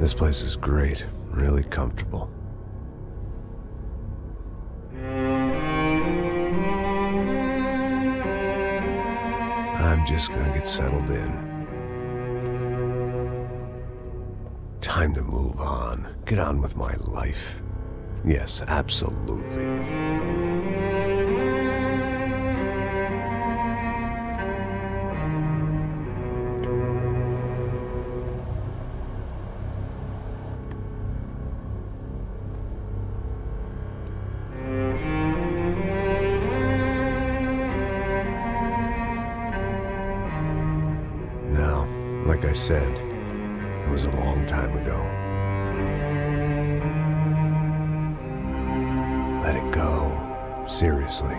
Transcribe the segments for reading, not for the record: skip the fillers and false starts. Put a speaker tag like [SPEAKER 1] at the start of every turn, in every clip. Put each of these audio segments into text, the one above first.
[SPEAKER 1] This place is great, really comfortable. I'm just gonna get settled in. Time to move on. Get on with my life. Yes, absolutely. Now, like I said, it was a long time ago. Let it go. Seriously.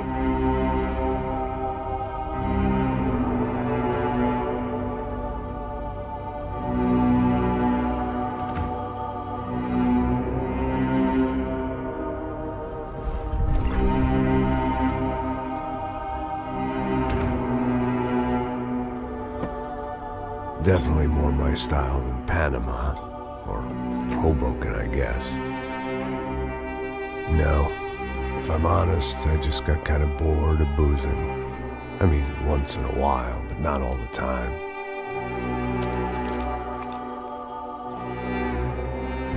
[SPEAKER 1] Definitely more my style than Panama, or Hoboken, I guess. No, if I'm honest, I just got kind of bored of boozing. I mean, once in a while, but not all the time.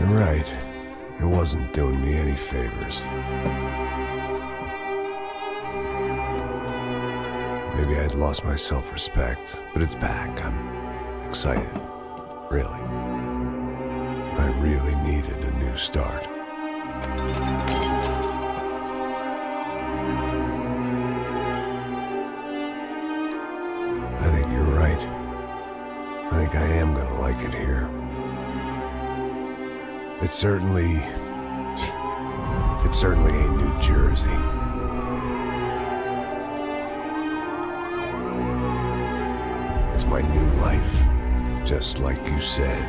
[SPEAKER 1] You're right, it wasn't doing me any favors. Maybe I'd lost my self-respect, but it's back. I'm excited, really. I really needed a new start. I think you're right. I think I am gonna like it here. It certainly ain't New Jersey. It's my new life. Just like you said.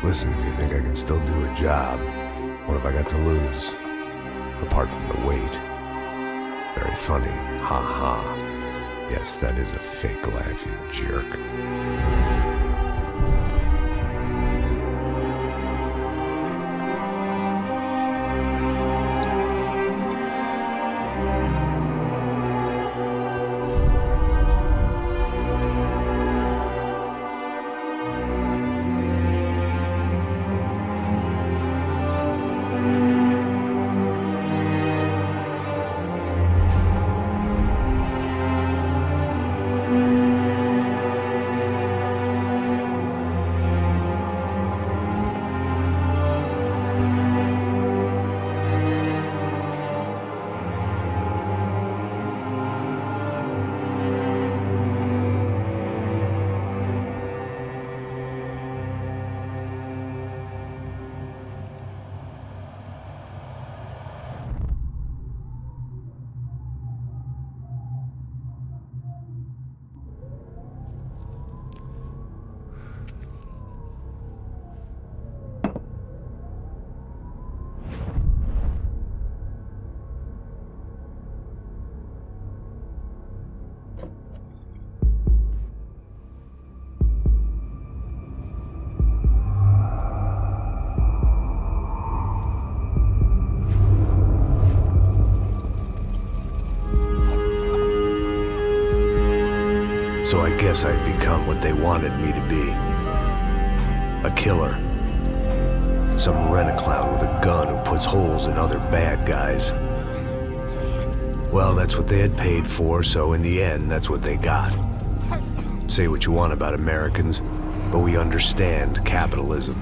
[SPEAKER 1] Listen, if you think I can still do a job, what have I got to lose? Apart from the weight. Very funny. Ha ha. Yes, that is a fake laugh, you jerk. So I guess I'd become what they wanted me to be. A killer. Some rent-a-clown with a gun who puts holes in other bad guys. Well, that's what they had paid for, so in the end, that's what they got. Say what you want about Americans, but we understand capitalism.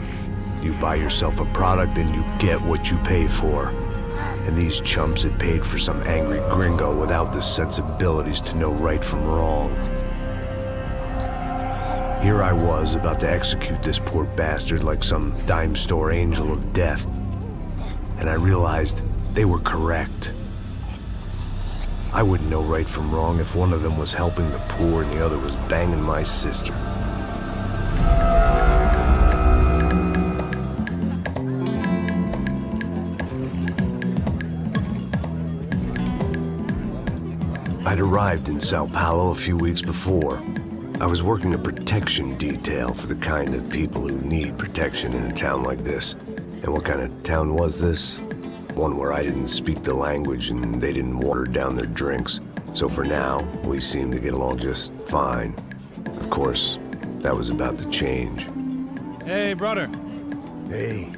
[SPEAKER 1] You buy yourself a product and you get what you pay for. And these chumps had paid for some angry gringo without the sensibilities to know right from wrong. Here I was, about to execute this poor bastard like some dime store angel of death. And I realized they were correct. I wouldn't know right from wrong if one of them was helping the poor and the other was banging my sister. I'd arrived in Sao Paulo a few weeks before. I was working a protection detail for the kind of people who need protection in a town like this. And what kind of town was this? One where I didn't speak the language and they didn't water down their drinks. So for now, we seemed to get along just fine. Of course, that was about to change.
[SPEAKER 2] Hey, brother.
[SPEAKER 1] Hey.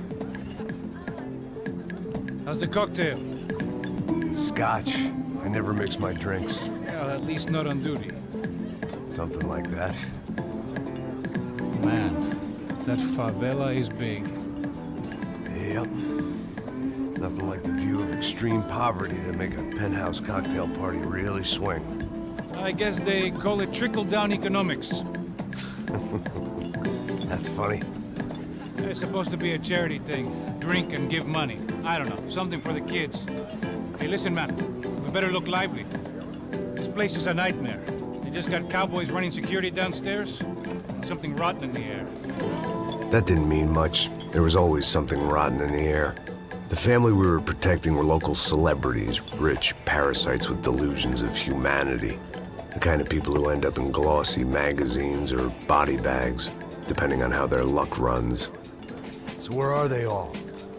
[SPEAKER 2] How's the cocktail?
[SPEAKER 1] Scotch. I never mix my drinks.
[SPEAKER 2] Well, at least not on duty.
[SPEAKER 1] Something like that.
[SPEAKER 2] Man, that favela is big.
[SPEAKER 1] Yep. Nothing like the view of extreme poverty to make a penthouse cocktail party really swing.
[SPEAKER 2] I guess they call it trickle-down economics.
[SPEAKER 1] That's funny.
[SPEAKER 2] It's supposed to be a charity thing. Drink and give money. I don't know, something for the kids. Hey, listen, man. We better look lively. This place is a nightmare. They just got cowboys running security downstairs. And something rotten in the air.
[SPEAKER 1] That didn't mean much. There was always something rotten in the air. The family we were protecting were local celebrities, rich parasites with delusions of humanity. The kind of people who end up in glossy magazines or body bags, depending on how their luck runs. So where are they all?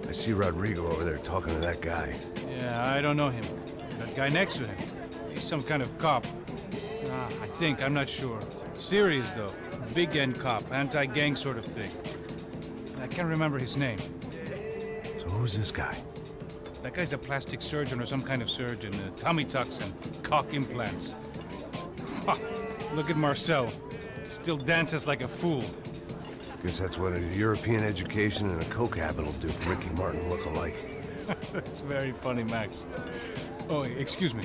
[SPEAKER 1] I see Rodrigo over there talking to that guy.
[SPEAKER 2] Yeah, I don't know him. That guy next to him. He's some kind of cop. I think, I'm not sure. Serious, though. Big end cop, anti-gang sort of thing. I can't remember his name.
[SPEAKER 1] So who's this guy?
[SPEAKER 2] That guy's a plastic surgeon or some kind of surgeon. Tummy tucks and cock implants. Ha! Look at Marcel. Still dances like a fool.
[SPEAKER 1] Guess that's what a European education and a coke habit will do for Ricky Martin look-alike.
[SPEAKER 2] That's very funny, Max. Oh, excuse me.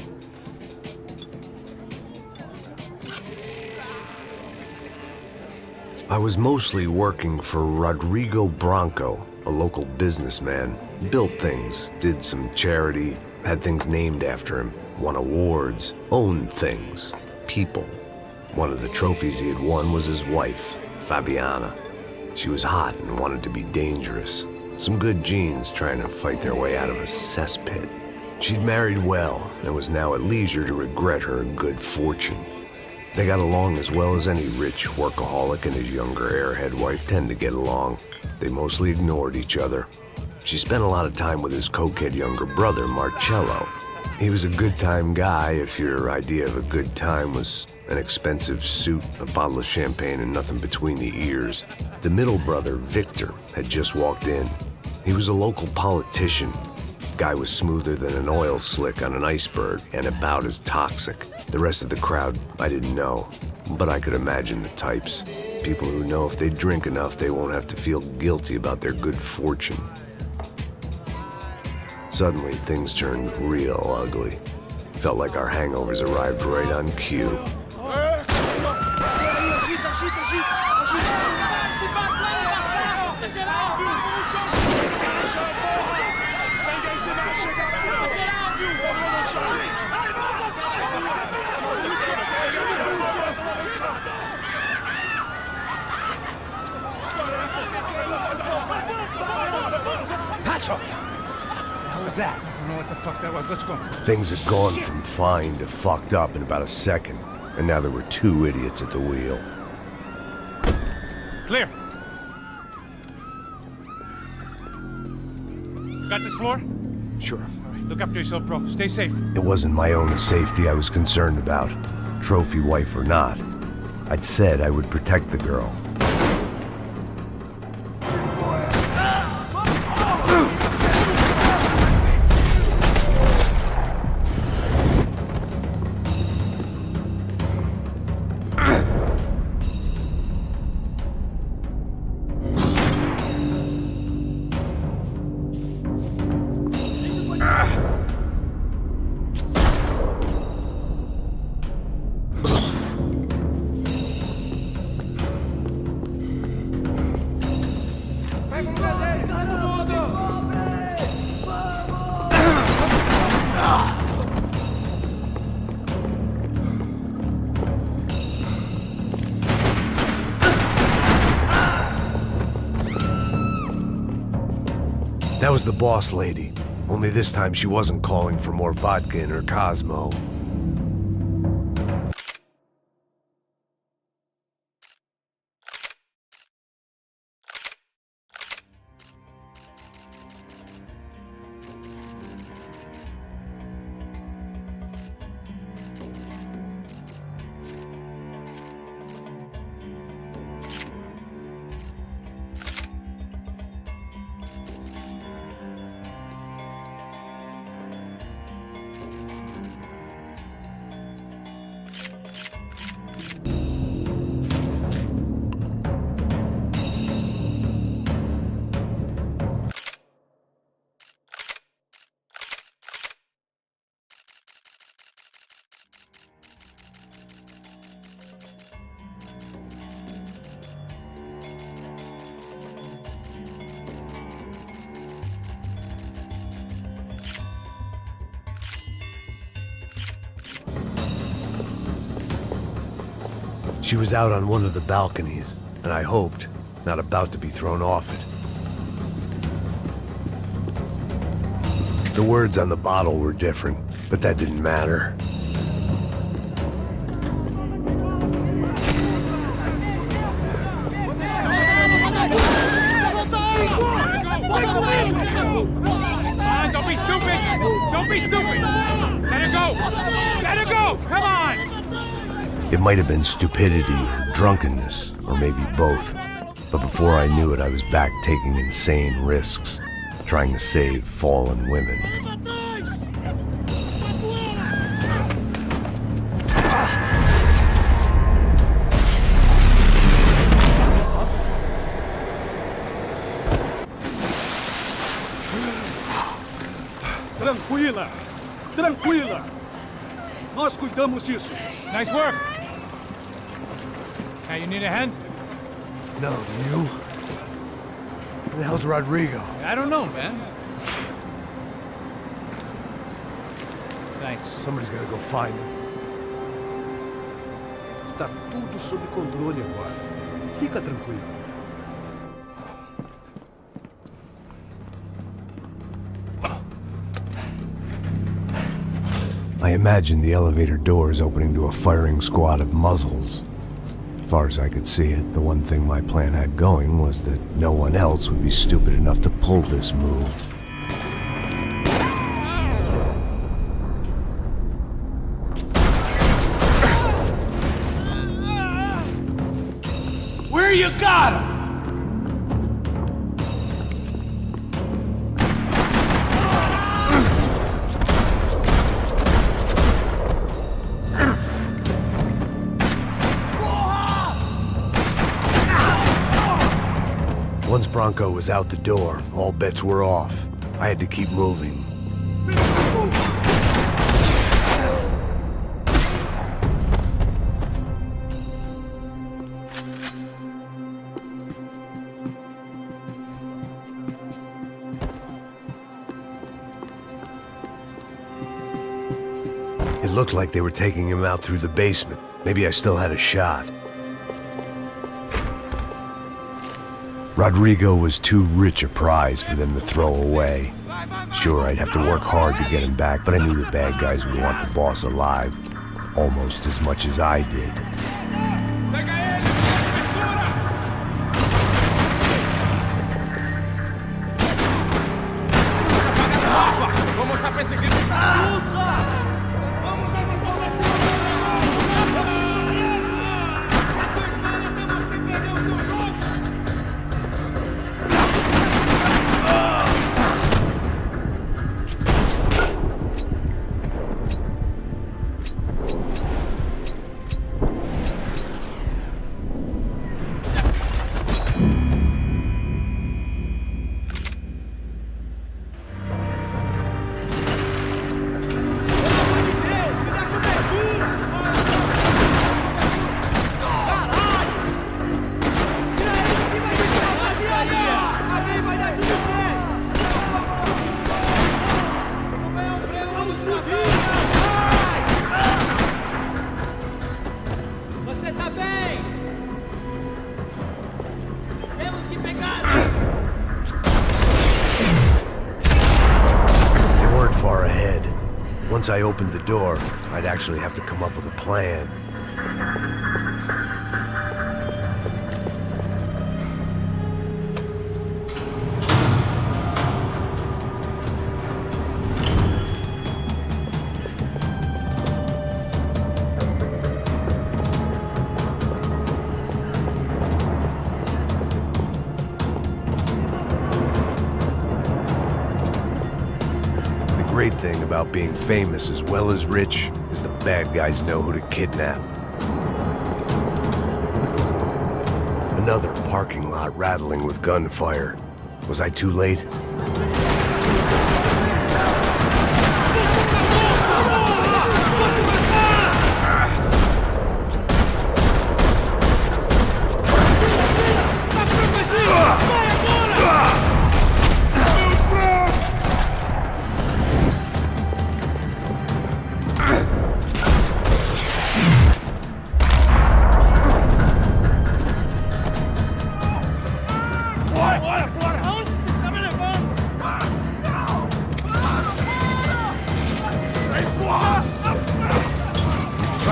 [SPEAKER 1] I was mostly working for Rodrigo Branco, a local businessman. Built things, did some charity, had things named after him, won awards, owned things, people. One of the trophies he had won was his wife, Fabiana. She was hot and wanted to be dangerous. Some good genes trying to fight their way out of a cesspit. She'd married well and was now at leisure to regret her good fortune. They got along as well as any rich workaholic and his younger airhead wife tend to get along. They mostly ignored each other. She spent a lot of time with his cokehead younger brother, Marcello. He was a good-time guy if your idea of a good time was an expensive suit, a bottle of champagne, and nothing between the ears. The middle brother, Victor, had just walked in. He was a local politician. Guy was smoother than an oil slick on an iceberg and about as toxic. The rest of the crowd, I didn't know, but I could imagine the types. People who know if they drink enough, they won't have to feel guilty about their good fortune. Suddenly, things turned real ugly. Felt like our hangovers arrived right on cue.
[SPEAKER 2] What was that? I don't know what the fuck that was. Let's go.
[SPEAKER 1] Things had gone from fine to fucked up in about a second, and now there were two idiots at the wheel.
[SPEAKER 2] Clear. Got this floor?
[SPEAKER 1] Sure.
[SPEAKER 2] All right, look after yourself, bro. Stay safe.
[SPEAKER 1] It wasn't my own safety I was concerned about, trophy wife or not. I'd said I would protect the girl. That was the boss lady. Only this time she wasn't calling for more vodka in her Cosmo. She was out on one of the balconies, and I hoped, not about to be thrown off it. The words on the bottle were different, but that didn't matter.
[SPEAKER 2] Don't be stupid! Don't be stupid! Let her go! Let her go! Come on!
[SPEAKER 1] It might have been stupidity, drunkenness, or maybe both. But before I knew it, I was back taking insane risks, trying to save fallen women.
[SPEAKER 3] Tranquila! Tranquila! Nós cuidamos disso.
[SPEAKER 2] Nice work! Hey, you need a hand?
[SPEAKER 1] No, do you? Where the hell's Rodrigo?
[SPEAKER 2] I don't know, man. Thanks.
[SPEAKER 1] Somebody's gotta go find him.
[SPEAKER 3] Está tudo sob controle agora. Fica tranquilo.
[SPEAKER 1] I imagined the elevator doors opening to a firing squad of muzzles. As far as I could see it, the one thing my plan had going was that no one else would be stupid enough to pull this move.
[SPEAKER 2] Where you got him?
[SPEAKER 1] Once Bronco was out the door, all bets were off. I had to keep moving. It looked like they were taking him out through the basement. Maybe I still had a shot. Rodrigo was too rich a prize for them to throw away. Sure, I'd have to work hard to get him back, but I knew the bad guys would want the boss alive, almost as much as I did. Once I opened the door, I'd actually have to come up with a plan. The great thing about being famous as well as rich is the bad guys know who to kidnap. Another parking lot rattling with gunfire. Was I too late?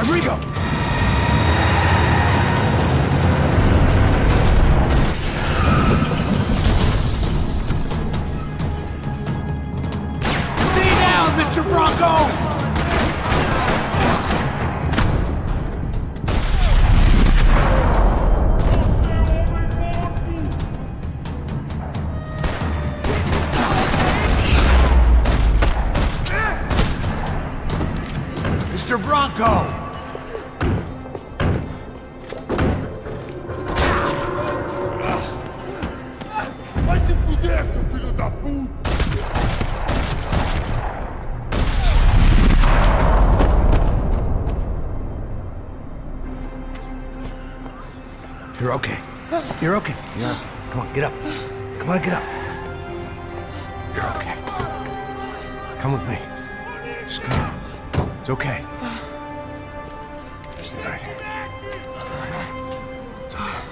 [SPEAKER 4] Rodrigo! Stay down, Mr. Bronco! Mr. Bronco!
[SPEAKER 5] Vai se fuder, seu filho da puta!
[SPEAKER 1] You're okay. You're okay. Yeah. Come on, get up. Come on, get up. You're okay. Come with me. Just come. It's okay. It's all right. It's okay.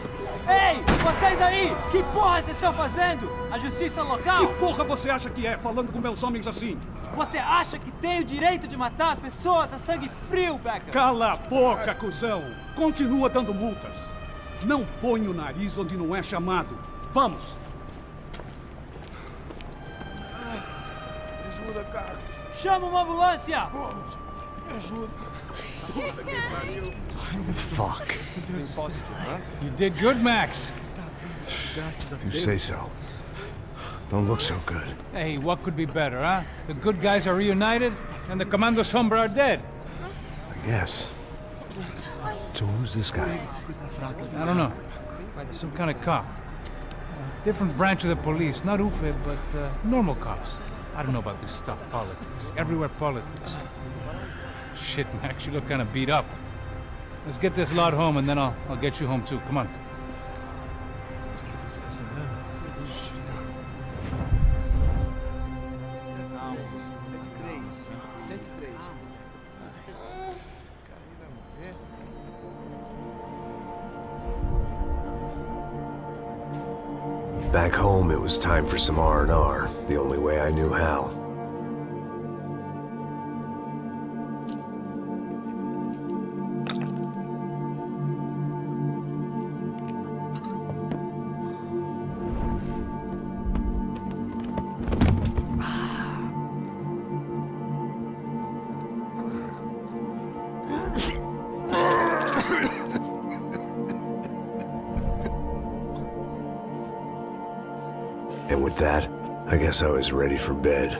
[SPEAKER 6] Ei, vocês aí! Que porra vocês estão fazendo? A justiça local?
[SPEAKER 3] Que porra você acha que é, falando com meus homens assim?
[SPEAKER 6] Você acha que tem o direito de matar as pessoas a sangue frio, Becker?
[SPEAKER 3] Cala a boca, cuzão! Continua dando multas. Não põe o nariz onde não é chamado. Vamos!
[SPEAKER 5] Me ajuda, cara.
[SPEAKER 6] Chama uma ambulância!
[SPEAKER 5] Me ajuda.
[SPEAKER 1] Fuck.
[SPEAKER 2] You did good, Max.
[SPEAKER 1] You say so. Don't look so good.
[SPEAKER 2] Hey, what could be better, huh? The good guys are reunited, and the Commando Sombra are dead.
[SPEAKER 1] I guess. So who's this guy?
[SPEAKER 2] I don't know. Some kind of cop. Different branch of the police. Not UFE, but normal cops. I don't know about this stuff, politics. Everywhere politics. Shit, Max, you look kind of beat up. Let's get this lot home, and then I'll get you home, too. Come on.
[SPEAKER 1] Back home, it was time for some R&R, the only way I knew how. And with that, I guess I was ready for bed.